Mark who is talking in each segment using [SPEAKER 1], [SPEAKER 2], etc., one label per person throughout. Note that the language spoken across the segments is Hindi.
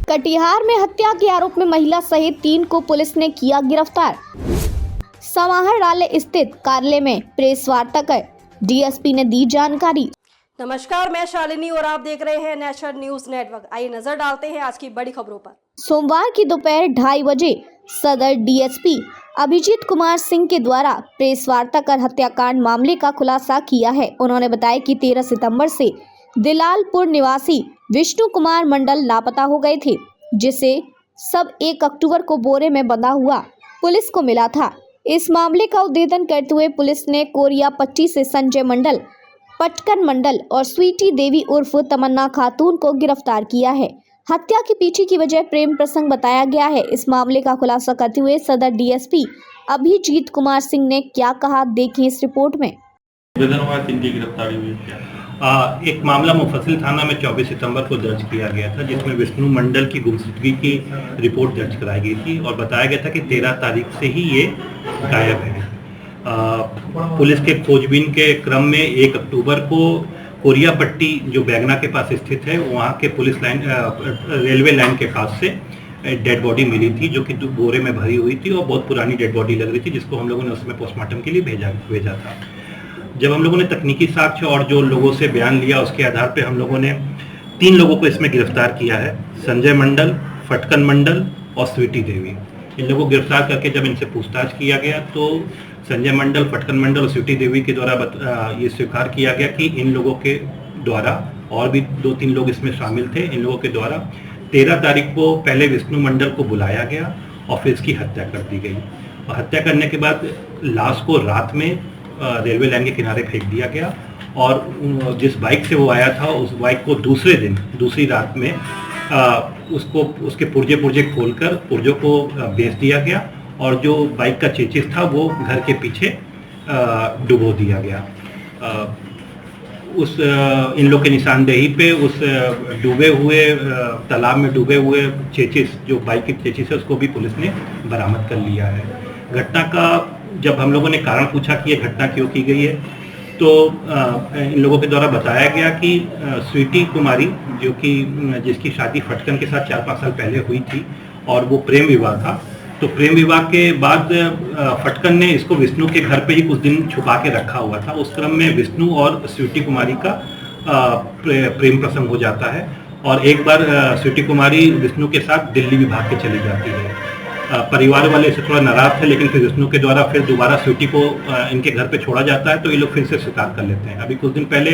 [SPEAKER 1] कटिहार में हत्या के आरोप में महिला सहित 3 को पुलिस ने किया गिरफ्तार। समाहरणालय स्थित कार्यालय में प्रेस वार्ता कर डीएसपी ने दी जानकारी।
[SPEAKER 2] नमस्कार, मैं शालिनी और आप देख रहे हैं नेशनल न्यूज नेटवर्क। आइए नजर डालते हैं आज की बड़ी खबरों पर।
[SPEAKER 1] सोमवार की दोपहर 2:30 बजे सदर डीएसपी अभिजीत कुमार सिंह के द्वारा प्रेस वार्ता कर हत्याकांड मामले का खुलासा किया है। उन्होंने बताया कि 13 सितंबर से दिलालपुर निवासी विष्णु कुमार मंडल लापता हो गए थे, जिसे सब 1 अक्टूबर को बोरे में बंधा हुआ पुलिस को मिला था। इस मामले का उद्भेदन करते हुए पुलिस ने कोरिया पट्टी से संजय मंडल, पटकन मंडल और स्वीटी देवी उर्फ तमन्ना खातून को गिरफ्तार किया है। हत्या के पीछे की वजह प्रेम प्रसंग बताया गया है। इस मामले का खुलासा करते हुए सदर डीएसपी अभिजीत कुमार सिंह ने क्या कहा, देखें इस रिपोर्ट में।
[SPEAKER 3] गिरफ्तारी हुई क्या? एक मामला मुफस्सिल थाना में 24 सितंबर को दर्ज किया गया था, जिसमें विष्णु मंडल की गुमशुदगी की रिपोर्ट दर्ज कराई गई थी और बताया गया था कि 13 तारीख से ही ये गायब है। पुलिस के खोजबीन के क्रम में 1 अक्टूबर को कोरिया पट्टी जो बैगना के पास स्थित है, वहाँ के पुलिस लाइन रेलवे लाइन के पास से डेड बॉडी मिली थी, जो कि बोरे में भरी हुई थी और बहुत पुरानी डेड बॉडी लग रही थी, जिसको हम लोगों ने उसमें पोस्टमार्टम के लिए भेजा था। जब हम लोगों ने तकनीकी साक्ष्य और जो लोगों से बयान लिया, उसके आधार पर हम लोगों ने 3 लोगों को इसमें गिरफ्तार किया है। संजय मंडल, फटकन मंडल और स्वीटी देवी। इन लोगों को गिरफ्तार करके जब इनसे पूछताछ किया गया तो संजय मंडल, फटकन मंडल और स्वीटी देवी के द्वारा ये स्वीकार किया गया कि इन लोगों के द्वारा, और भी 2-3 लोग इसमें शामिल थे, इन लोगों के द्वारा 13 तारीख को पहले विष्णु मंडल को बुलाया गया और फिर इसकी हत्या कर दी गई। और हत्या करने के बाद लाश को रात में रेलवे लाइन के किनारे फेंक दिया गया और जिस बाइक से वो आया था, उस बाइक को दूसरे दिन, दूसरी रात में उसको उसके पुर्जे खोलकर पुर्जों को बेच दिया गया और जो बाइक का चेचिस था वो घर के पीछे डुबो दिया गया। इन लोग के निशानदेही पे उस डूबे हुए तालाब में डूबे हुए चेचिस, जो बाइक की चेचिस है, उसको भी पुलिस ने बरामद कर लिया है। घटना का जब हम लोगों ने कारण पूछा कि ये घटना क्यों की गई है, तो इन लोगों के द्वारा बताया गया कि स्वीटी कुमारी, जो कि जिसकी शादी फटकन के साथ 4-5 साल पहले हुई थी और वो प्रेम विवाह था, तो प्रेम विवाह के बाद फटकन ने इसको विष्णु के घर पे ही कुछ दिन छुपा के रखा हुआ था। उस क्रम में विष्णु और स्वीटी कुमारी का प्रेम प्रसंग हो जाता है और एक बार स्वीटी कुमारी विष्णु के साथ दिल्ली भी भाग के चली जाती है। परिवार वाले इससे थोड़ा नाराज थे, लेकिन फिर विष्णु के द्वारा फिर दोबारा स्वीटी को इनके घर पे छोड़ा जाता है, तो ये लोग फिर से स्वीकार कर लेते हैं। अभी कुछ दिन पहले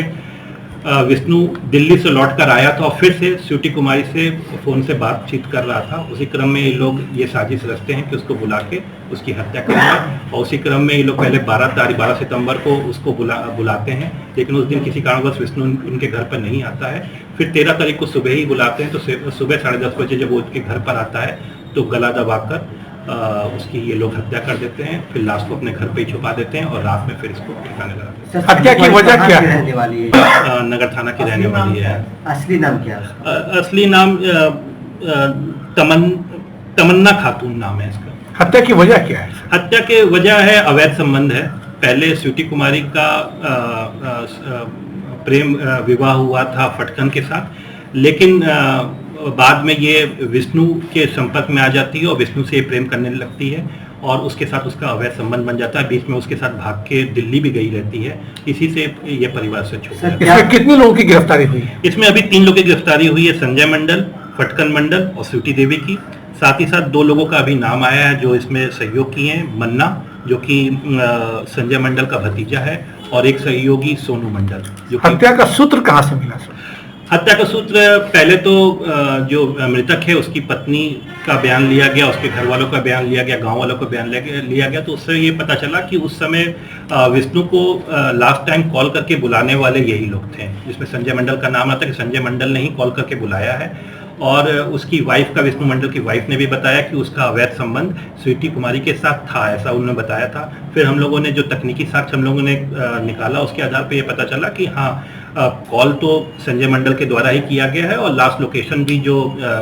[SPEAKER 3] विष्णु दिल्ली से लौट कर आया था और फिर से स्वीटी कुमारी से फ़ोन से बातचीत कर रहा था। उसी क्रम में ये लोग ये साजिश रचते हैं कि उसको बुला के उसकी हत्या करेंगे और उसी क्रम में ये लोग पहले 12 सितंबर को उसको बुलाते हैं, लेकिन उस दिन किसी कारणवश विष्णु उनके घर पर नहीं आता है। फिर 13 तारीख को सुबह ही बुलाते हैं, तो सुबह 10:30 बजे जब वो उसके घर पर आता है तो गला दबाकर उसकी ये लोग हत्या कर देते हैं, फिर लाश को अपने घर पे ही छुपा देते हैं और रात में फिर इसको ठिकाने लगाते हैं।
[SPEAKER 4] हत्या की वजह क्या है?
[SPEAKER 3] नगर थाना की रहने वाली है।
[SPEAKER 4] असली नाम क्या है?
[SPEAKER 3] असली नाम तमन्ना खातून नाम है इसका।
[SPEAKER 4] हत्या की वजह क्या है?
[SPEAKER 3] हत्या की वजह है अवैध संबंध है। पहले स्वीटी कुमारी का प्रेम विवाह हुआ था फटकन के साथ, लेकिन बाद में ये विष्णु के संपर्क में आ जाती है और विष्णु से ये प्रेम करने लगती है और उसके साथ उसका अवैध संबंध बन जाता है। बीच में उसके साथ भाग के दिल्ली भी गई रहती है। इसी से ये परिवार से छूट जाता है।
[SPEAKER 4] इसमें कितने लोगों की गिरफ्तारी हुई है?
[SPEAKER 3] इसमें अभी 3 लोगों की गिरफ्तारी हुई है, संजय मंडल, फटकन मंडल और स्वीटी देवी की। साथ ही साथ 2 लोगों का अभी नाम आया है जो इसमें सहयोग किए हैं। मन्ना, जो कि संजय मंडल का भतीजा है, और एक सहयोगी सोनू मंडल। जो
[SPEAKER 4] हत्या का सूत्र कहाँ से मिला?
[SPEAKER 3] हत्या का सूत्र पहले तो जो मृतक है उसकी पत्नी का बयान लिया गया, उसके घर वालों का बयान लिया गया, गांव वालों का बयान लिया गया, तो उससे ये पता चला कि उस समय विष्णु को लास्ट टाइम कॉल करके बुलाने वाले यही लोग थे, जिसमें संजय मंडल का नाम आता है कि संजय मंडल ने ही कॉल करके बुलाया है। और उसकी वाइफ का, विष्णु मंडल की वाइफ ने भी बताया कि उसका अवैध संबंध स्वीटी कुमारी के साथ था, ऐसा उन्होंने बताया था। फिर हम लोगों ने जो तकनीकी साक्ष्य हम लोगों ने निकाला, उसके आधार पर यह पता चला कि हाँ, कॉल तो संजय मंडल के द्वारा ही किया गया है और लास्ट लोकेशन भी जो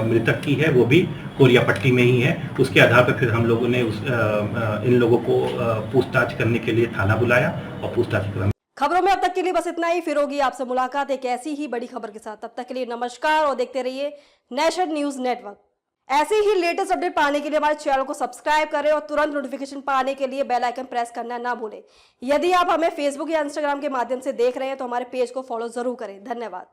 [SPEAKER 3] मृतक की है वो भी कोरिया पट्टी में ही है। उसके आधार पर फिर हम लोगों ने इन लोगों को पूछताछ करने के लिए थाना बुलाया और पूछताछ क्रम
[SPEAKER 2] खबरों में अब तक के लिए बस इतना ही। फिर होगी आपसे मुलाकात एक ऐसी ही बड़ी खबर के साथ। तब तक के लिए नमस्कार और देखते रहिए नेशन न्यूज नेटवर्क। ऐसे ही लेटेस्ट अपडेट पाने के लिए हमारे चैनल को सब्सक्राइब करें और तुरंत नोटिफिकेशन पाने के लिए बेल आइकन प्रेस करना ना भूलें। यदि आप हमें फेसबुक या इंस्टाग्राम के माध्यम से देख रहे हैं तो हमारे पेज को फॉलो जरूर करें। धन्यवाद।